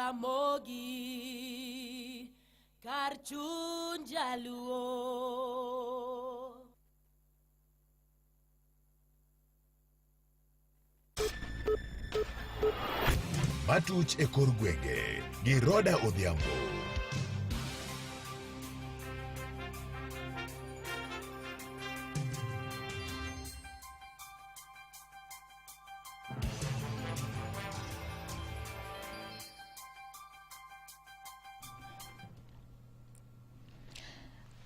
Jaramogi Karchun Jaluo. Matuch e kor gwenge gi Roda Odhiambo.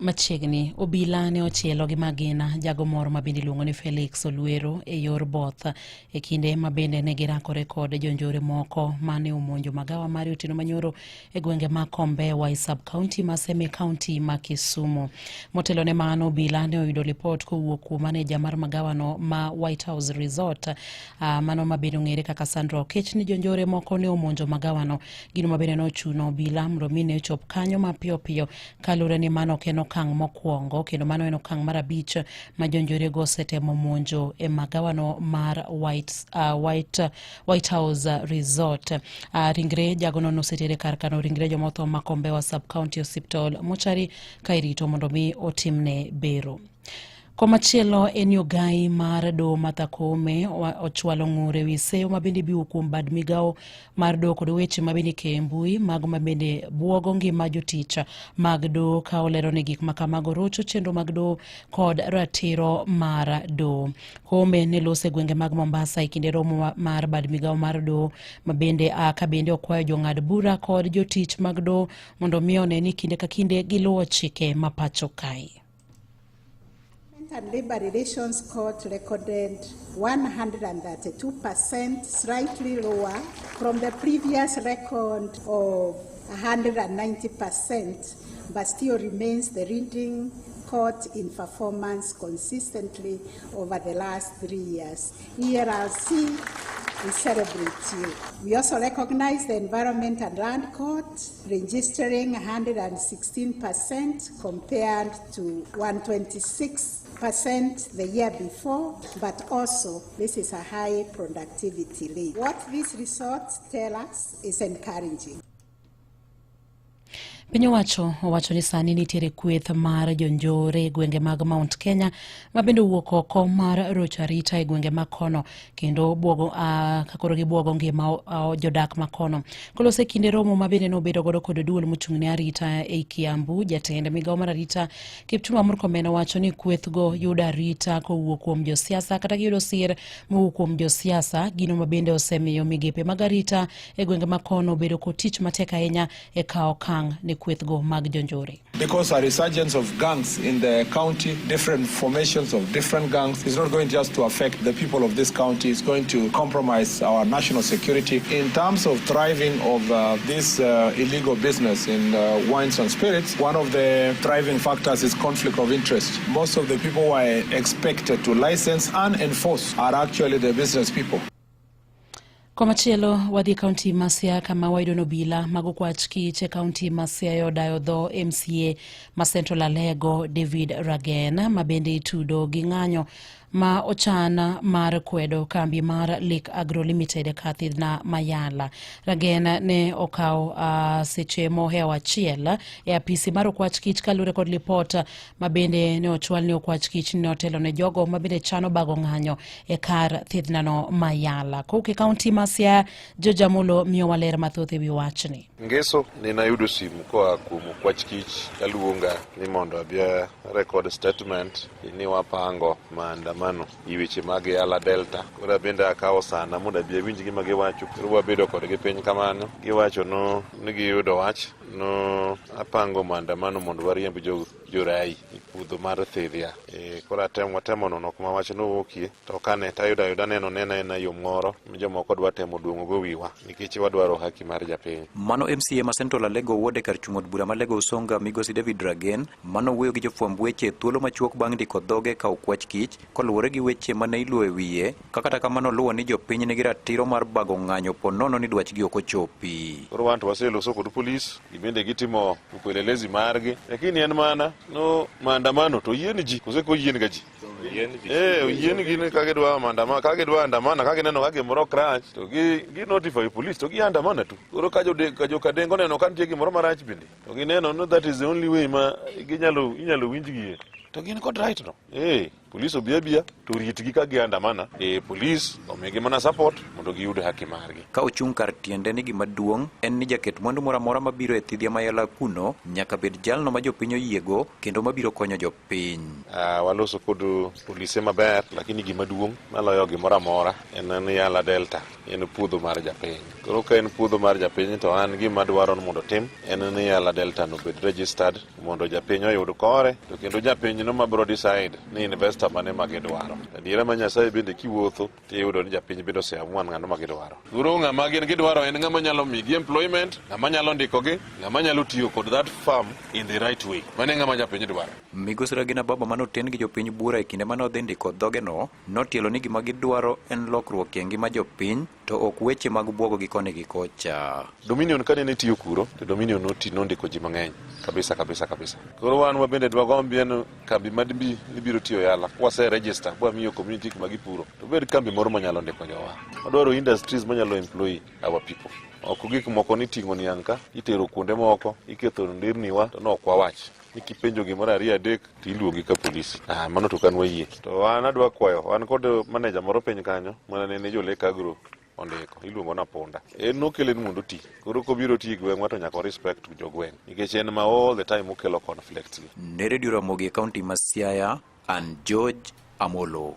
Machiegni obila ne ochielo gi magina jago moro mabende iluongo ni Felix Olwero e yor both e kinde mabende ne girakore kod jonjore moko mane omonjo magawa mari Otieno Manyoro e gwenge ma Kombewa sub county ma Seme county ma Kisumu. Motelo ne mano obila ne oyudo report kowuok kuom maneja mar magawa no ma White House Resort mano mabende ong'ere kaka Sandra Okech ni jonjore moko ne omonjo magawa no. Gino mabende no chuno obila mondo mi ne chop kanyo mapiyo piyo kalure ni mano keno okang' mokwongo kendo mano en okang' mar abich ma jonjore go setemo monjo e magawano mar White House Resort. Ringre jagono nosetere kar kano ringre jomotho ma Kombewa sub county hospital mochari ka irito mondo mi otimne bero. Komachielo en Ogai mar do Martha Koome ochwalo ng'ure wi seyo mabende biwo kuom bad migawo mar do kod weche mabende ke mbui mago mabende buogo ngima jotich mag do ka olero ne gik makamago rocho chenro mag do kod ratiro mar do. Koome ne lose gwenge mag Mombasa e kinde romo mar bad migawo mar do mabende ka bende okwayo jong'ad bura kod jotich mag do mondo mi one ni kinde ka kinde giluwo chike ma pacho kae. And Labor Relations Court recorded 132%, slightly lower from the previous record of 190%, but still remains the leading court in performance consistently over the last 3 years. ELRC, we celebrate you. We also recognize the Environment and Land Court, registering 116% compared to 126% the year before, but also this is a high productivity rate. What these results tell us is encouraging. Piny owacho ni sani nitiere kweth mar jonjore gwenge mag Mount Kenya mabende wuok oko mar rocho arita e gwenge makono kendo buogo kakoro gi buogo ngima jodak makono. Kolose kinde romo mabende nobedo godo kod duol mochung'ne arita e Kiambu, jatend migawo mar arita Kipchumba Murkomen owacho ni kweth go yudo arita kowuok kuom josiasa kata giyudo sir mowuok kuom josiasa, gino mabende osemiyo migepe mag arita e gwenge makono bedo kod tich matek ahinya e kawo okang' ne kweth go mag jonjore. Because a resurgence of gangs in the county, different formations of different gangs, is not going just to affect the people of this county, it's going to compromise our national security. In terms of thriving of this illegal business in wines and spirits, one of the driving factors is conflict of interest. Most of the people who are expected to license and enforce are actually the business people. Komachielo wadhi kaunti ma Siaya kama wayudo obila mago kwach kich e kaunti ma Siaya odayo dho MCA ma Central Alego David Ragen mabende itudo gi ng'anyo ma ochana mar kwedo kambi mar Lake Agro Limited kathidna Mayala. Ragen ne okaw seche mohewa achiel e apisi mar okwach kich kalure kod lipot mabende ne ochwal ni okwach kich ne otelo ne jogo mabende chano bago ng'anyo e kar thidna no Mayala. Koke kaunti ma Siaya Joja Mulo miyo waler mathoth ewi wachni. Ngeso ninayudo simu koa kuom okwach kich kaluonga ni mondo abia record statement ni wapango maandamano iweche mag Yala Delta. Kora bende akawo sana mondo abia winj gima giwacho. Koro wabedo kodgi piny kamano. Giwacho no ni giyudo wach no apango maandamano mondo wariemb jorai puodho mar Thidhia. Kora watemo nono kuma wach no wuokie to kane tayuda neno nena yo moro jomoko dwa temo duongo go wiwa nikech wadwaro haki mar japiny. Mano MCA ma Central Alego wuode kar chung'od bura ma Lego Usonga migosi David Ragen mano wuoyo gi jofwamb weche thuolo machuok bang' ndiko dhoge ka okwach kich koluwore gi weche mane iluwo e wiye kata kamano luwo ni jopiny nigi ratiro mar bago ng'anyo ponono ni dwachgi ok ochopi. Koro wan to waseloso kod polis gibende gitimo upelelezi margi lakini en mana no maandamano to yien ji kose ko yien ga ji yien gin ka gidwa mandama ka gidwa andamana ka gineno ka gimoro crunch to gi notify police to gi andamana tu koro ka jokadengo neno ka nitie gimoro marach bende to gineno no that is the only way ma inyalo winjgie to gin kod right no police obiabia to ritgi ka giandamana police omigi mana support mondo giyud haki margi. Ka ochung' kar tiende ni gima duong' en ni jaket mwandu moro amora mabiro e thidhia mayala kuno nyaka bed jalno ma jopiny oyiego kendo mabiro konyo jopiny. Waloso kod polise maber lakini gima duong' maloyo gimoro amora en ni Yala Delta en puodho mar japiny. Koro ka en puodho mar japiny to an gima dwaro mondo tim en ni Yala Delta no bed registered mondo japiny oyud kore to kendo japiny no mabiro decide ni investor mane magidwaro. Adiera ma Nyasaye bende kiwuotho tiyudo ni japiny bende oseamuan ng'ano magidwaro. Koro ng'ama gidwaro en ng'ama nyalo migi employment, ng'ama nyalo ndikogi, ng'ama nyalo tiyo kod that farm in the right way. Mane ng'ama japiny dwaro. Migosi Regina Baba manoten gi jopiny bura e kinde manodhi ndiko dhogeno notielo ni gima gidwaro en lokruok e ngima jopiny to ok weche mag buogo gi koni gi kocha. Dominion kane ne tiyo kuro to Dominion nondiko ji mang'eny kabisa. Koro wan wabende dwagombi en kambi madbi ibiro tiyo Yala wase register bwa miyo community magipuro to bed kambi moro manyalo ndiko jowa. Wadwaro industries manyalo employ our people. Ok gik moko ni ting'o nianka itero kuonde moko iketho ndirniwa to nok wawach nikipenjo gimoro ariyo adek to iluongi ka polisi. Mano to kan wayie. To an adwa kwayo wan kod manager moro piny kanyo mana ne Jolek Agro ondiko iluongo na Ponda. En nokelen mondo ti. Koro kobiro ti gweng'wa to nyaka respect jogweng' nikech en ma all the time okelo conflicts. Ne Radio Ramogi e kaunti ma Siaya, an George Amolo.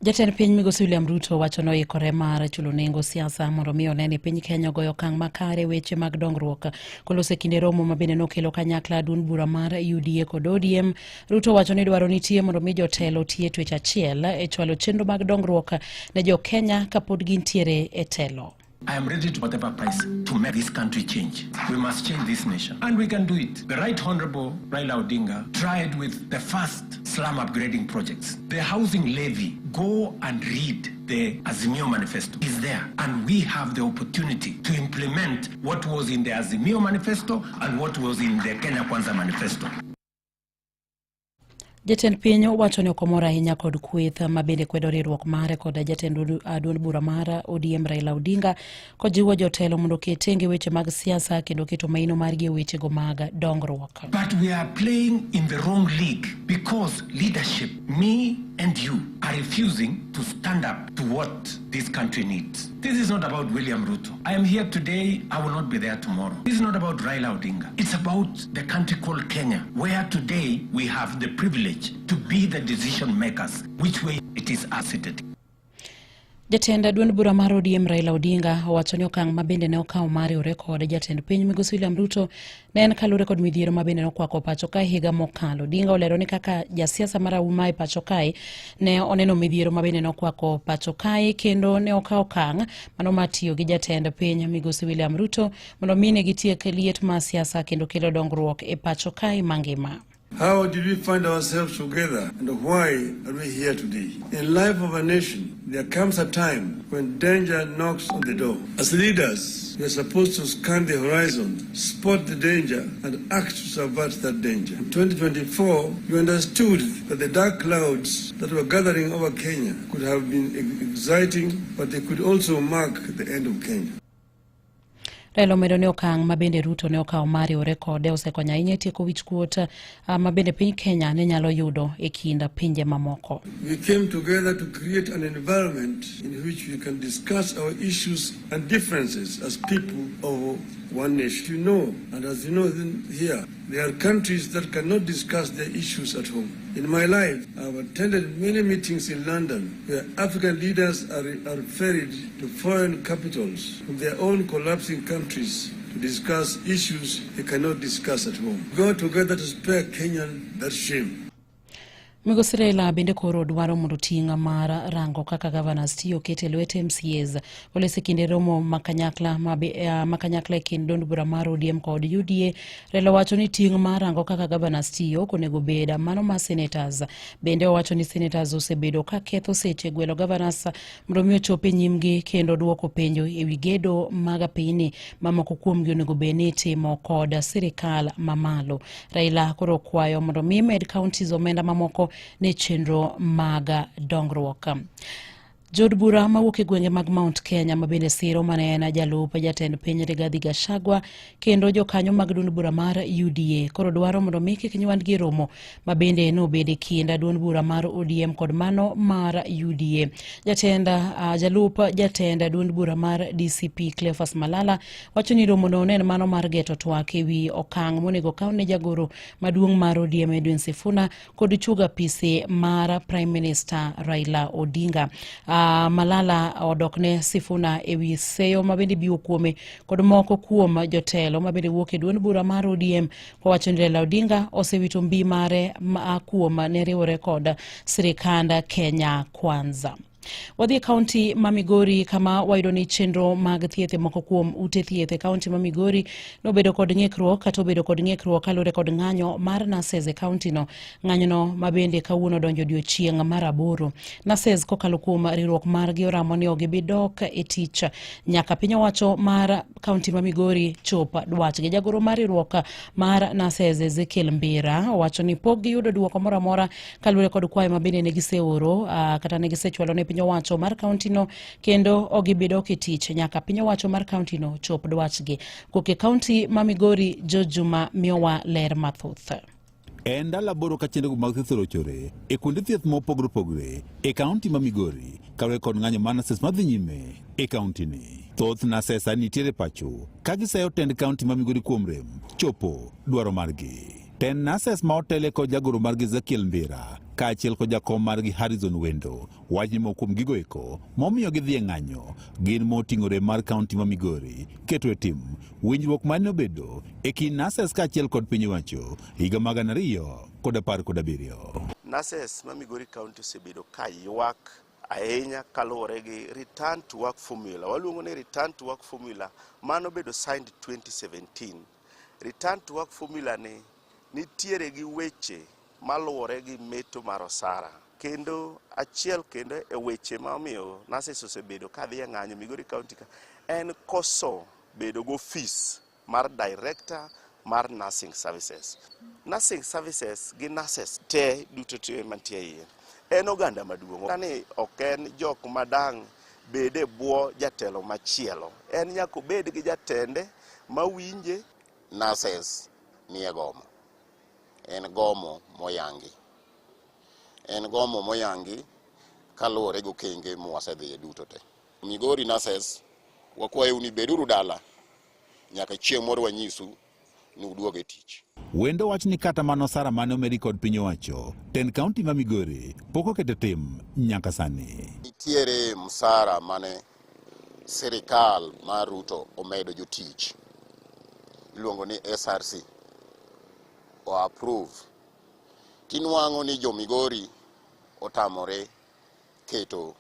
Jatend piny Migosi William Ruto wacho noikore mar chulo nengo siasa mondo mi onene piny Kenya goyo okang' makare weche mag dongruok kolose kinde romo ma bende nokelo kanyakla duond bura mar UDA kod ODM. Ruto wacho ni dwaro nitie mondo mi jotelo tie twech achiel e chwalo chenro mag dongruok ne jo Kenya kapod gintiere e telo. I am ready to whatever price to make this country change. We must change this nation. And we can do it. The Right Honorable Raila Odinga tried with the first slum upgrading projects. The housing levy, go and read the Azimio Manifesto. Is there. And we have the opportunity to implement what was in the Azimio Manifesto and what was in the Kenya Kwanza Manifesto. Jatend piny wacho ni okomor ahinya kod kweth ma bende kwedo riwruok mare kod jatend duond bura mar ODM Raila Odinga kojiwo jotelo mondo ketenge weche mag siasa kendo keto maino margi e weche go mag dongruok. But we are playing in the wrong league because leadership, me and you, are refusing to stand up to what this country needs. This is not about William Ruto. I am here today, I will not be there tomorrow. This is not about Raila Odinga. It's about the country called Kenya, where today we have the privilege to be the decision makers, which way it is seated. Jatend duond bura mar ODM Raila Odinga owacho ni okang' ma bende ne okawo mar riwore kod jatend piny Migosi William Ruto ne en kalure kod midhiero ma bende nokwako pacho kae higa mokalo. Odinga olero ni kaka jasiasa marahuma e pacho kae ne oneno midhiero ma bende nokwako pacho kae kendo ne okawo okang' mano matiyo gi jatend piny Migosi William Ruto mondo mine gitiek liet ma siasa kendo kelo dongruok e pacho kae mangima. How did we find ourselves together and why are we here today? In life of a nation, there comes a time when danger knocks on the door. As leaders, we are supposed to scan the horizon, spot the danger, and act to subvert that danger. In 2024, we understood that the dark clouds that were gathering over Kenya could have been exciting, but they could also mark the end of Kenya. Raila omedo ni okang' ma bende Ruto ne okawo mar riwore kode osekonyo ahinya e tieko wich kuot ma bende piny Kenya ne nyalo yudo e kind pinje mamoko. We came together to create an environment in which we can discuss our issues and differences as people of one nation. You know, and as you know here, there are countries that cannot discuss their issues at home. In my life, I've attended many meetings in London where African leaders are ferried to foreign capitals from their own collapsing countries to discuss issues they cannot discuss at home. Go together to spare Kenyan that shame. Migosi Raila bende koro dwaro mondo ting' mar rango kaka governors tiyo kete lwete MCAs olese kinde romo makanyakla e kind duond bura mar ODM kod UDA. Raila wacho ni ting' mar rango kaka governors tiyo konego beda mano ma senators. Bende owacho ni senators osebedo ka ketho seche gwelo governors mondo mi ochope nyimgi kendo duoko penjo e wi gedo mag pinyni mamoko kuomgi onego beni timo kod sirikal mamalo. Raila koro kwayo mondo mi med counties omenda mamoko rieko ne chenro mag dongruok. Jod bura mawuok e gwenge mag Mount Kenya mabende siro mane en jalup jatend piny Rigathi Gachagua kendo jokanyo mag duond bura mar UDA koro dwaro mondo mi kik nywandgi romo mabende nobede kind duond bura mar ODM kod mano mar UDA. Jalup jatend duond bura mar DCP Cleophas Malala wacho ni romo no en mano mar geto twak ewi okang' monego kaw ne jagoro maduong' mar ODM Edwin Sifuna kod chuga pisi mar Prime Minister Raila Odinga. Malala odokne Sifuna ewi seyo mabende biwo kuome kod moko kuom jotelo mabende wuok e duond bura mar ODM kowacho ni Raila Odinga osewito mbi mare kuom ne riwore kod sirikand Kenya Kwanza. Wadhi kaunti ma Migori kama wayudo ni chenro mag thieth moko kuom ute thieth e kaunti ma Migori nobedo kod ng'ikruok kata obedo kod ng'ikruok kalure kod ng'anyo mar nurses e kaunti no. Ng'anyo no mabende kawuono donjo odiochieng' mar 8. Nurses kokalo kuom riwruok margi oramo ni gibidok e tich nyaka piny owacho mar kaunti ma Migori chop dwachgi. Jagoro mar riwruok mar nurses Ezekiel Mbira owacho ni pok giyudo duoko moro amora kalure kod kwayo mabende ne giseoro kata ne gisechwalo ne piny owacho mar kaunti no kendo ogibedo kitich nyaka piny owacho mar kaunti no chop dwachgi. Koke kaunti ma Migori Jojuma miyowa ler mathoth. En dala boro ka chenro mag thieth rochore e kuonde thieth mopogore opogore e kaunti ma Migori kawe kod ng'anyo mar nurses madhi nyime e kaunti ni. Thoth nurses nitiere pacho ka gisayo tend kaunti ma Migori kuom rem chopo dwaro margi. Ten nurses ma otele kod jagoro margi Ezekiel Mbira kaachiel kod jakom margi Harrison Wendo wacho ni kuom gigo eko momiyo gidhi e ng'anyo gin moting'ore mar kaunti ma Migori keto e tim winjruok mane obedo e kind nurses kaachiel kod piny owacho higa mag 2017. Nurses ma Migori kaunti osebedo ka ywak ahinya kaluwore gi return to work formula. Waluongo ni return to work formula mano bedo signed 2017. Return to work formula ni nitiere gi weche maluwore gi meto mar osara kendo achiel kendo e weche ma omiyo nurses osebedo ka dhi e ng'anyo Migori kaunti ka en koso bedo go office mar director mar nursing services. Nursing services gi nurses te duto te mantie iye en oganda maduong'. Kani ok en jok madang' bede bwo jatelo machielo, en nyaka bed gi jatende mawinje. Nurses nie gomo, en gomo moyangi kaluwore go kenge mwasedhi duto te. Migori nurses wakwayo ni beduru dala nyaka chieng' moro wanyisu ni uduoge tich. Wendo wach ni kata mano sara mane omedi kod piny owacho ten kaunti ma Migori pok oketo tim nyaka sani. Nitiere msara mane sirikal mar Ruto omedo jotich iluongo ni SRC o approve. Tinwang'o ni jo Migori otamore keto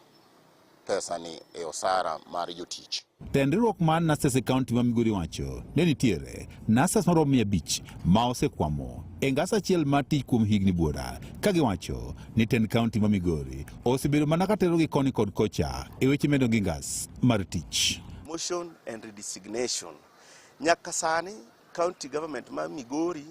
pesa ni e osara mar jotich. Tendruok man nurses e kaunti ma Migori wacho ne nitiere nurses maromo 500 ma osekwamo e ngas achiel mar tich kuom higni buora ka giwacho ni ten kaunti ma Migori osebedo mana katero gi koni kod kocha e weche medo gi ngas mar tich. Motion and redesignation. Nyaka sani county government ma Migori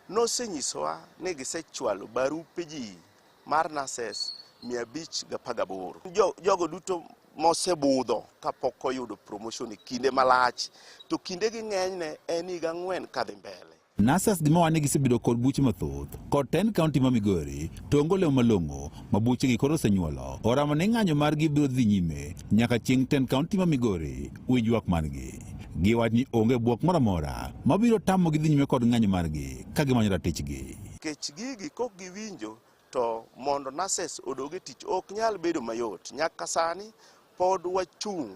nosenyisowa ni gisechwalo barupe ji mar nurses 518. Jogo duto mosebudho kapok oyudo promotion kinde malach to kinde gi ng'enyne en higa 4 kadhi mbele. Nurses gima wane gisebedo kod buche mathoth kod ten kaunti ma Migori tongo leo malong'o ma buche gi koro osenyuolo oramo ni ng'anyo margi biro dhi nyime nyaka chieng' ten kaunti ma Migori winj ywak margi. Giwach ni onge bwok moro amora mabiro tamo gi dhi nyime kod ng'anyo margi ka gimanyo ratichgi. Kech gigi kok giwinjo to mondo nurses odoge tich ok nyal bedo mayot. Nyaka sani pod wachung'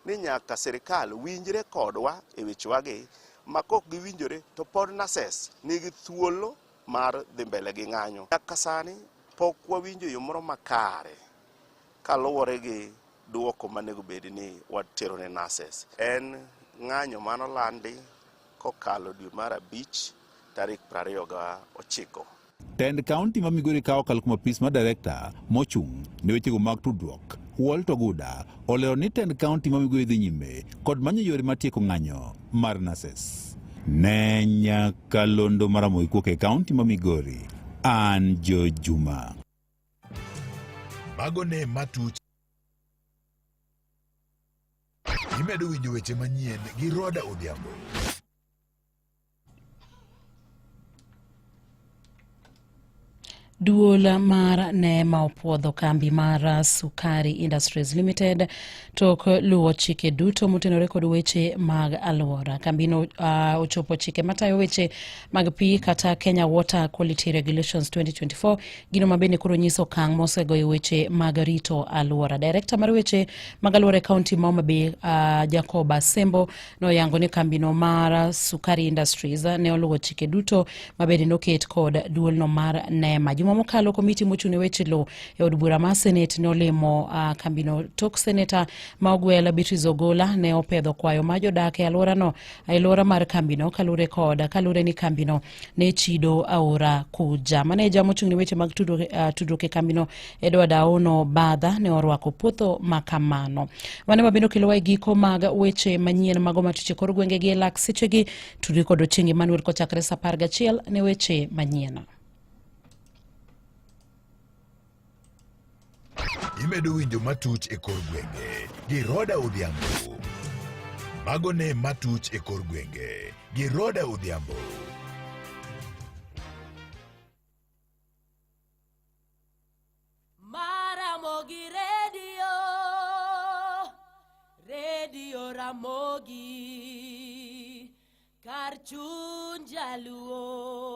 ni nyaka sirikal winjre kodwa e wechwagi ma kok giwinjore to pod nurses nigi thuolo mar dhi mbele gi ng'anyo. Nyaka sani pok wawinjo yo moro makare kaluwore gi duoko manego bed ni watero ne nurses. En ng'anyo manolandi kokalo dwe mar 5 tarik 29. Tend kaunti ma Migori kawo kal kuma pis ma director mochung' ne wechego mag tudruok Walter Guda olero ni tend kaunti ma Migori dhi nyime kod manyo yore matieko ng'anyo mar nurses. Ne nyaka londo maramo ikuok e kaunti ma Migori, An Jo Juma. Mago ne matuch. Imedo winjo weche manyien gi Roda Odhiambo. Duol mar Neema opuodho kambi mar Sukari Industries Limited tok luwo chike duto motenore kod weche mag alwora. Kambino ochopo chike matayo weche mag pi kata Kenya Water Quality Regulations 2024, gino mabende koro nyiso okang' mosegoyo weche mag rito alwora. Director mar weche mag alwora e kaunti ma Homa Bay, Jacob Asembo, noyango ni kambino mar Sukari Industries ne oluwo chike duto mabende noket kod duolno mar Neema. Juma mokalo komiti mochune weche lo e od bura mar Senate nolimo kambino tok seneta ma Ogwela Beatrice Ogola ne opedho kwayo ma jodak e alworano alwora mar kambino kalure ni kambino ne chido aora Kuja. Maneja mochung'ne weche mag tudruok e kambino Edward Aono Badha ne orwako puotho makamano. Mane mabendo kelo giko mag weche manyien mago matuche kor gwenge gi lak sechegi tudri kod Ochieng' Emmanuel kochakre sa 11 ne weche manyien. Imedo winjo matuch e kor gwenge gi Roda Odhiambo. Mago ne matuch e kor gwenge gi Roda Odhiambo. Maramogi Radio Ramogi kar chuny jaluo.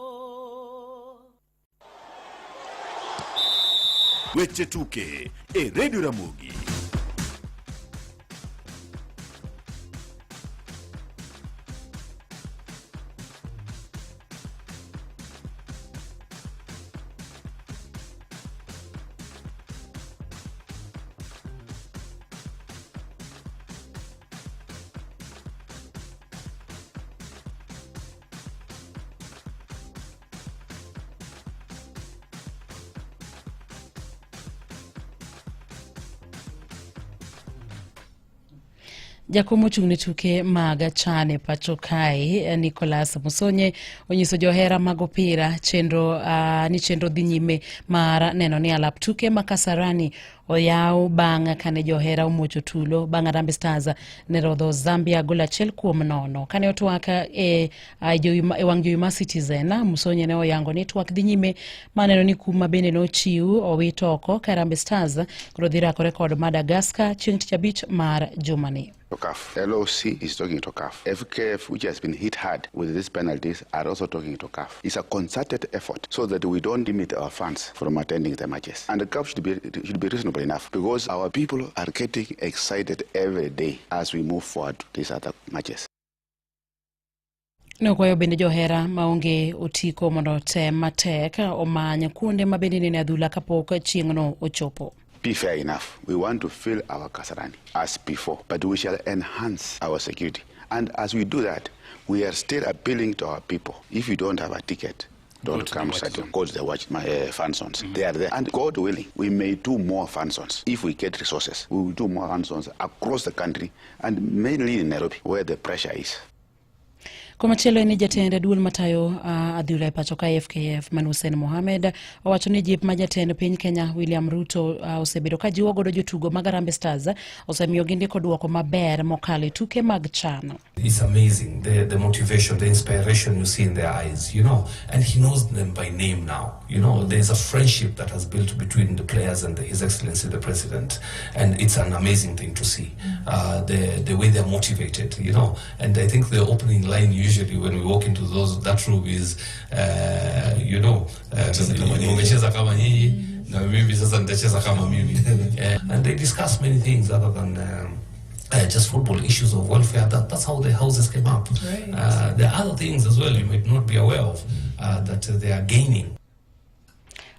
Weche tuke e Radio Ramogi. Jakomo chung'ne tuke mag chane pacho kae Nicholas Musonye onyiso johera mag opira chenro dhi nyime mar neno ni alap tuke ma Kasarani oyaw bang' kane johera omuocho tulo bang' Harambee Stars ne rodho Zambia gol 1-0. Kane otwak e wang' jowi mar Citizen, Musonye ne oyango ni twak dhi nyime maneno ni kuma bende nochiw owit oko ka Harambee Stars koro dhi rakore kod Madagascar chieng' tich abich mar jumani. CAF. LOC is talking to CAF. FKF, which has been hit hard with these penalties, are also talking to CAF. It's a concerted effort so that we don't limit our fans from attending the matches. And the CAF should be reasonable enough because our people are getting excited every day as we move forward to these other matches. Nokwayo bende johera maonge otiko mondo tem matek omany kuonde mabende nene adhula kapok chieng'no ochopo. Be fair enough. We want to fill our Kasarani as before, but we shall enhance our security. And as we do that, we are still appealing to our people. If you don't have a ticket, don't come stadium. Go to the fan zones. They are there. And God willing, we may do more fan zones. If we get resources, we will do more fan zones across the country and mainly in Nairobi, where the pressure is. Komachielo ni jatend duol matayo adhula e pacho ka FKF Manusen Mohamed owacho ni jip ma jatend piny Kenya William Ruto osebedo ka jiwo godo jotugo mag Harambee Stars osemiyo gindiko duoko maber mokalo tuke mag chano. It's amazing the motivation, the inspiration you see in their eyes, you know, and he knows them by name now. You know, there's a friendship that has built between the players and His Excellency the President, and it's an amazing thing to see the way they're motivated, you know. And I think the opening line usually when we walk into that room is you know, umecheza kama nyinyi na mimi sasa nitacheza kama mimi. And they discuss many things other than just football, issues of welfare. That's how the houses came up. Right. There are other things as well you might not be aware of that they are gaining.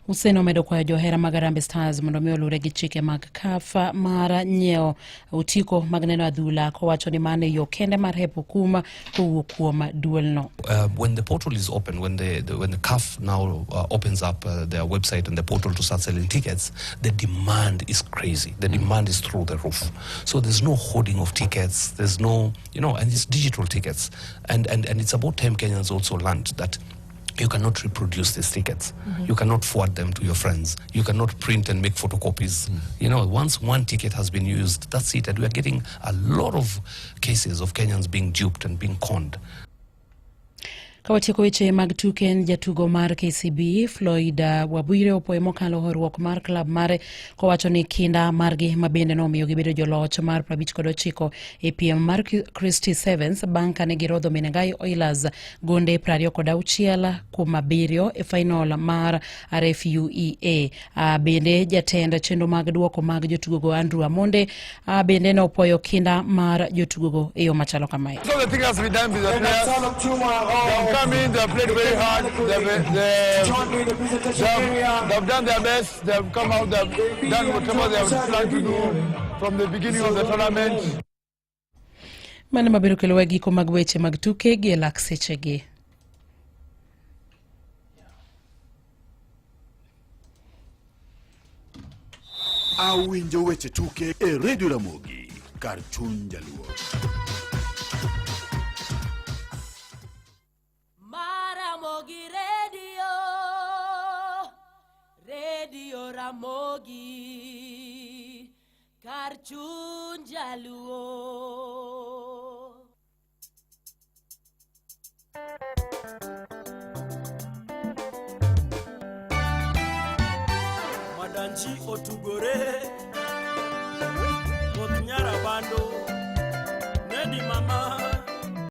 Useno medo kwa johera mag Harambee Stars mondo mi olure gi chike mag CAF mar nyeo utiko mag neno adhula kowacho ni mane yo kende mar hepo kuma kowuok kuom duolno. When the portal is open, when the CAF now opens up their website and the portal to start selling tickets, the demand is crazy. The demand is through the roof. So there's no hoarding of tickets. There's no, you know, and it's digital tickets. And it's about time Kenyans also learned that You cannot reproduce these tickets. You cannot forward them to your friends. You cannot print and make photocopies. You know, once one ticket has been used, that's it. And we are getting a lot of cases of Kenyans being duped and being conned. Kawatieko weche mag tuken, jatugo mar KCB Floyd Wabwire opoyo mokalo horuok mar klab mare kowacho ni kinda margi mabende nomiyo gibedo joloch mar 59 e piem mar Christie Sevens bang' kane girodho Menengai Oilers gonde 26 kuom 7 e final mar RFUEA. Bende jatend chenro mag duoko mag jotugogo Andrew Amonde bende ne opoyo kinda mar jotugogo e yo machalo kamae. So the thing has to be done with the players. Come in, they've played very hard, they've done their best, they've come out, they've done whatever they have planned to do from the beginning of the tournament. Mane mabiro kelo giko mag weche mag tuke gi lak sechegi. Awinjo weche tuke e Radio Ramogi, kar chuny jaluo. Radio Ramogi, kar chuny jaluo. Madanchi otugore, Nyara